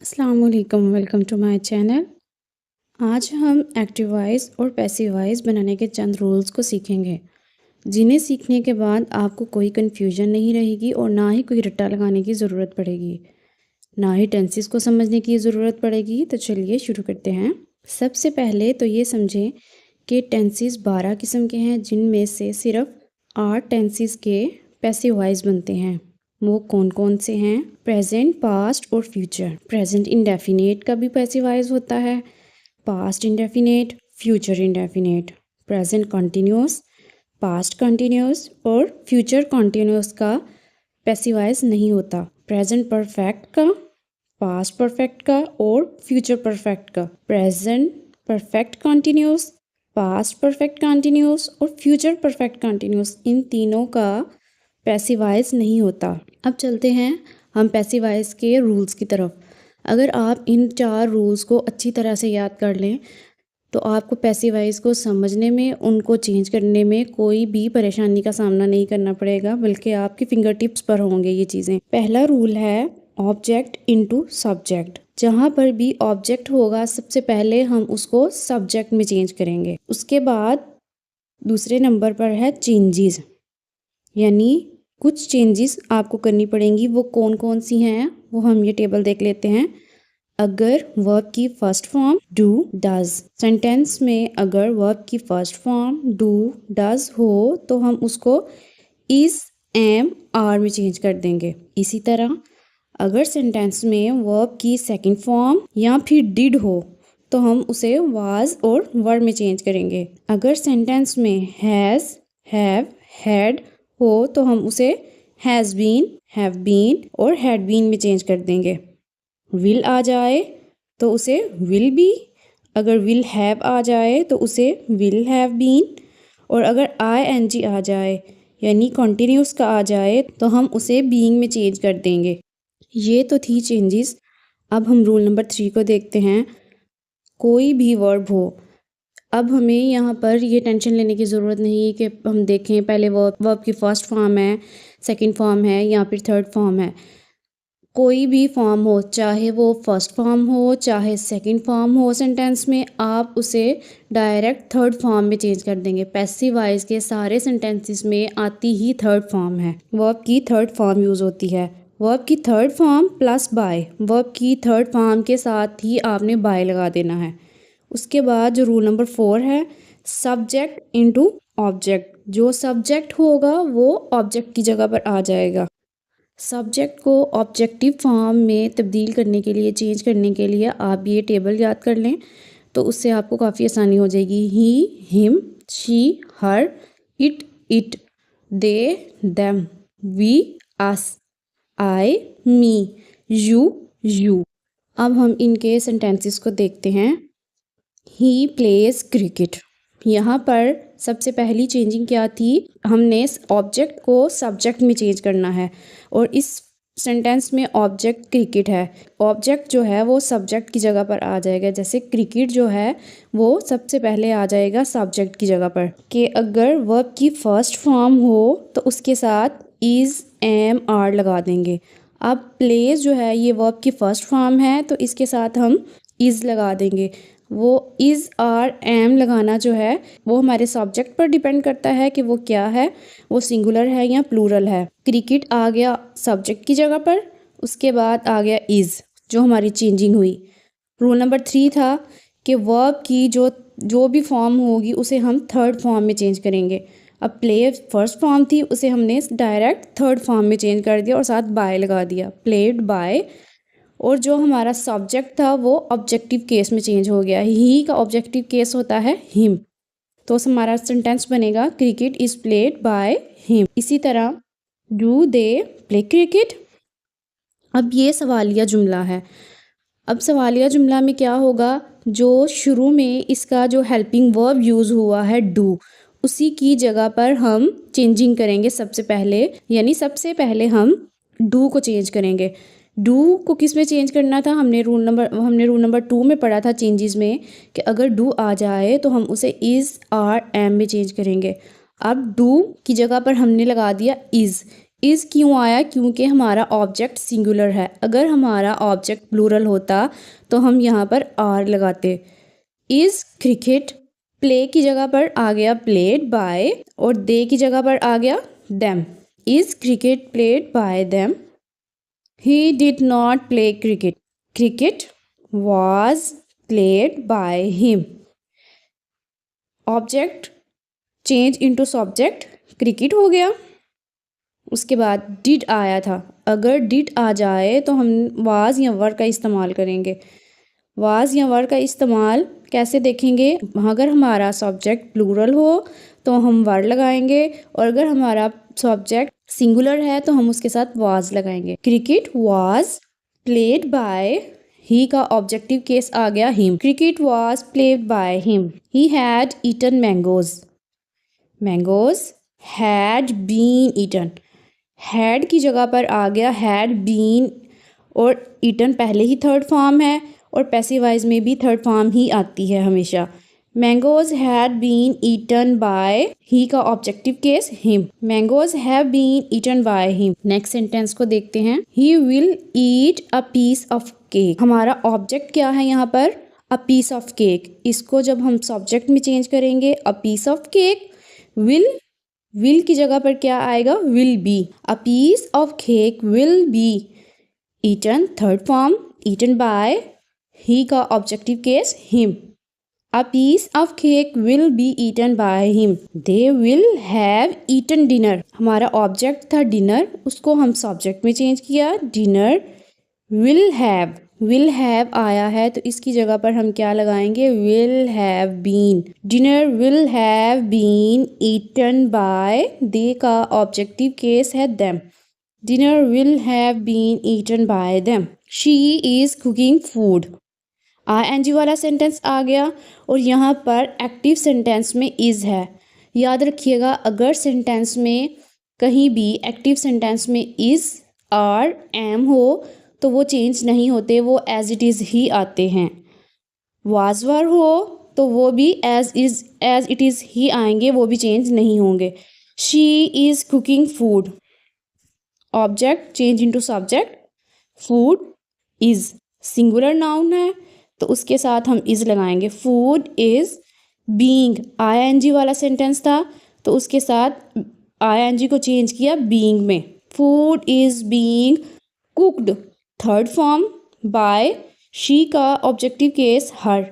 अस्सलाम वालेकुम, welcome to my channel. आज हम एक्टिव वॉइस और पैसिव वॉइस बनाने के चंद रूल्स को सीखेंगे, जिन्हें सीखने के बाद आपको कोई कन्फ्यूजन नहीं रहेगी और ना ही कोई रट्टा लगाने की ज़रूरत पड़ेगी, ना ही टेंसेस को समझने की ज़रूरत पड़ेगी। तो चलिए शुरू करते हैं। सबसे पहले तो ये समझें कि टेंसेस 12 किस्म के हैं, जिनमें से सिर्फ 8 टेंसेस के पैसिव वॉइस बनते हैं। वो कौन कौन से हैं? प्रेजेंट, पास्ट और फ्यूचर। प्रेजेंट इंडेफिनिट का भी पैसिव वॉइस होता है, past indefinite, future indefinite, present continuous, past continuous और फ्यूचर कंटिन्यूस का पैसिव वॉइस नहीं होता। प्रेजेंट परफेक्ट का, पास्ट परफेक्ट का और फ्यूचर परफेक्ट का। Present perfect continuous, past perfect continuous और फ्यूचर परफेक्ट कंटिन्यूस, इन तीनों का पैसिव वॉइस नहीं होता। अब चलते हैं हम पैसिव वॉइस के रूल्स की तरफ। अगर आप इन 4 रूल्स को अच्छी तरह से याद कर लें तो आपको पैसिव वॉइस को समझने में, उनको चेंज करने में कोई भी परेशानी का सामना नहीं करना पड़ेगा, बल्कि आपकी फिंगर टिप्स पर होंगे ये चीज़ें। पहला रूल है ऑब्जेक्ट इनटू सब्जेक्ट। जहाँ पर भी ऑब्जेक्ट होगा सबसे पहले हम उसको सब्जेक्ट में चेंज करेंगे। उसके बाद दूसरे नंबर पर है चेंजेस, यानी कुछ चेंजेस आपको करनी पड़ेंगी। वो कौन कौन सी हैं वो हम ये टेबल देख लेते हैं। अगर वर्ब की first form do does, sentence में अगर वर्ब की फर्स्ट फॉर्म डू डज हो तो हम उसको इज, एम, आर में चेंज कर देंगे। इसी तरह अगर सेंटेंस में वर्ब की सेकंड फॉर्म या फिर डिड हो तो हम उसे वाज और वर में चेंज करेंगे। अगर सेंटेंस में हैज़, हैव, हैड हो तो हम उसे हैज़ बीन, हैव बीन और हैड बीन में चेंज कर देंगे। विल आ जाए तो उसे विल बी, अगर विल हैव आ जाए तो उसे विल हैव बीन, और अगर ING आ जाए यानी कॉन्टिन्यूस का आ जाए तो हम उसे बीइंग में चेंज कर देंगे। ये तो थी चेंजेस। अब हम रूल नंबर 3 को देखते हैं। कोई भी वर्ब हो, अब हमें यहाँ पर ये टेंशन लेने की ज़रूरत नहीं है कि हम देखें पहले वर्ब की फर्स्ट फॉर्म है, सेकंड फॉर्म है या फिर थर्ड फॉर्म है। कोई भी फॉर्म हो, चाहे वो फर्स्ट फॉर्म हो चाहे सेकंड फॉर्म हो, सेंटेंस में आप उसे डायरेक्ट थर्ड फॉर्म में चेंज कर देंगे। पैसिव वॉइस के सारे सेंटेंसेस में आती ही थर्ड फॉर्म है, वर्ब की थर्ड फॉर्म यूज़ होती है। वर्ब की third form plus by, verb की थर्ड फॉर्म के साथ ही आपने बाय लगा देना है। उसके बाद जो रूल नंबर 4 है, सब्जेक्ट इनटू ऑब्जेक्ट। जो सब्जेक्ट होगा वो ऑब्जेक्ट की जगह पर आ जाएगा। सब्जेक्ट को ऑब्जेक्टिव फॉर्म में तब्दील करने के लिए, चेंज करने के लिए आप ये टेबल याद कर लें तो उससे आपको काफ़ी आसानी हो जाएगी। He, him, she, her, it, they, them, we, us, I, me, you. अब हम इनके सेंटेंसेस को देखते हैं। He plays cricket. यहाँ पर सबसे पहली चेंजिंग क्या थी, हमने ऑब्जेक्ट को सब्जेक्ट में चेंज करना है और इस सेंटेंस में ऑब्जेक्ट क्रिकेट है। ऑब्जेक्ट जो है वो सब्जेक्ट की जगह पर आ जाएगा, जैसे क्रिकेट जो है वो सबसे पहले आ जाएगा सब्जेक्ट की जगह पर। कि अगर वर्ब की फर्स्ट फॉर्म हो तो उसके साथ इज़, एम, आर लगा देंगे। अब प्लेज जो है ये वर्ब की फर्स्ट फॉर्म है तो इसके साथ हम इज़ लगा देंगे। वो इज़, आर, एम लगाना जो है वो हमारे सब्जेक्ट पर डिपेंड करता है कि वो क्या है, वो सिंगुलर है या प्लूरल है। क्रिकेट आ गया सब्जेक्ट की जगह पर, उसके बाद आ गया इज़ जो हमारी चेंजिंग हुई। रूल नंबर 3 था कि वर्ब की जो भी फॉर्म होगी उसे हम थर्ड फॉर्म में चेंज करेंगे। अब प्ले फर्स्ट फॉर्म थी उसे हमने डायरेक्ट थर्ड फॉर्म में चेंज कर दिया और साथ बाय लगा दिया, प्लेड बाय। और जो हमारा सब्जेक्ट था वो ऑब्जेक्टिव केस में चेंज हो गया। ही का ऑब्जेक्टिव केस होता है हिम, तो हमारा सेंटेंस बनेगा cricket is played by him. इसी तरह डू दे प्ले क्रिकेट। अब ये सवालिया जुमला है। अब सवालिया जुमला में क्या होगा, जो शुरू में इसका जो हेल्पिंग वर्ब यूज़ हुआ है डू, उसी की जगह पर हम चेंजिंग करेंगे सबसे पहले, यानी सबसे पहले हम डू को चेंज करेंगे। डू को किस में चेंज करना था, हमने रूल नंबर 2 में पढ़ा था चेंजेस में कि अगर डू आ जाए तो हम उसे इज़, आर, एम में चेंज करेंगे। अब डू की जगह पर हमने लगा दिया इज़। इज़ क्यों आया? क्योंकि हमारा ऑब्जेक्ट सिंगुलर है। अगर हमारा ऑब्जेक्ट प्लूरल होता तो हम यहाँ पर आर लगाते। इज़ क्रिकेट प्ले की जगह पर आ गया प्लेड बाय, और दे की जगह पर आ गया them. Is cricket played by them? He did not play cricket. Cricket was played by him। Object change into subject, cricket हो गया। उसके बाद डिड आया था। अगर डिड आ जाए तो हम वाज या वर का इस्तेमाल करेंगे। वाज या वर का इस्तेमाल कैसे देखेंगे? अगर हमारा सब्जेक्ट प्लूरल हो तो हम वर लगाएंगे, और अगर हमारा सब्जेक्ट सिंगुलर है तो हम उसके साथ वाज लगाएंगे। Cricket was played by, he का ऑब्जेक्टिव केस आ गया him. Cricket was played by him. He had eaten mangoes. Mangoes had been eaten. Had की जगह पर आ गया हैड बीन, और ईटन पहले ही थर्ड फॉर्म है, और पैसिवाइज में भी थर्ड फॉर्म ही आती है हमेशा। Mangoes had been eaten by, he का objective case him. Mangoes have been eaten by him. Next sentence को देखते हैं। He will eat a piece of cake. हमारा ऑब्जेक्ट क्या है यहाँ पर? A piece of cake. इसको जब हम सब्जेक्ट में चेंज करेंगे, a piece of cake, will की जगह पर क्या आएगा? Will be. A piece of cake will be eaten, third form, eaten by, he का objective case him. A piece of cake will be eaten by him. They will have eaten dinner। हमारा object था dinner, उसको हम subject में change किया। Dinner will have, will have आया है तो इसकी जगह पर हम क्या लगाएंगे? will have been। dinner will have been eaten by, they का ऑब्जेक्टिव केस है them। dinner will have been eaten by them। she is cooking food। ING वाला सेंटेंस आ गया, और यहाँ पर एक्टिव सेंटेंस में इज़ है। याद रखिएगा, अगर सेंटेंस में कहीं भी एक्टिव सेंटेंस में इज़, आर, एम हो तो वो चेंज नहीं होते, वो एज इट इज़ ही आते हैं। वाज वर हो तो वो भी एज इट इज़ ही आएंगे, वो भी चेंज नहीं होंगे। She is cooking food, object change into subject, food is singular noun है तो उसके साथ हम इज़ लगाएंगे। फूड इज़ बीइंग, ING वाला सेंटेंस था तो उसके साथ ING को चेंज किया बीइंग में। Food is being cooked, third form, by, she का objective case her.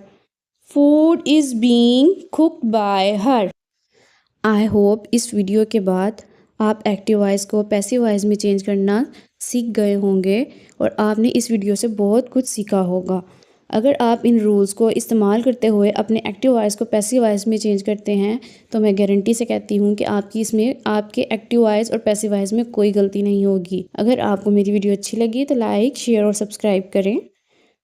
Food is being cooked by her. I hope इस वीडियो के बाद आप एक्टिव वॉइस को पैसिव वॉइस में चेंज करना सीख गए होंगे और आपने इस वीडियो से बहुत कुछ सीखा होगा। अगर आप इन रूल्स को इस्तेमाल करते हुए अपने एक्टिव वॉइस को पैसिव वॉइस में चेंज करते हैं तो मैं गारंटी से कहती हूँ कि आपकी इसमें आपके एक्टिव वॉइस और पैसिव वॉइस में कोई गलती नहीं होगी। अगर आपको मेरी वीडियो अच्छी लगी तो लाइक, शेयर और सब्सक्राइब करें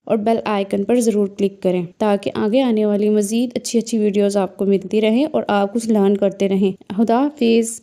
और बेल आइकन पर ज़रूर क्लिक करें ताकि आगे आने वाली मज़ीद अच्छी अच्छी वीडियोज़ आपको मिलती रहें और आप कुछ लर्न करते रहें। खुदा हाफिज़।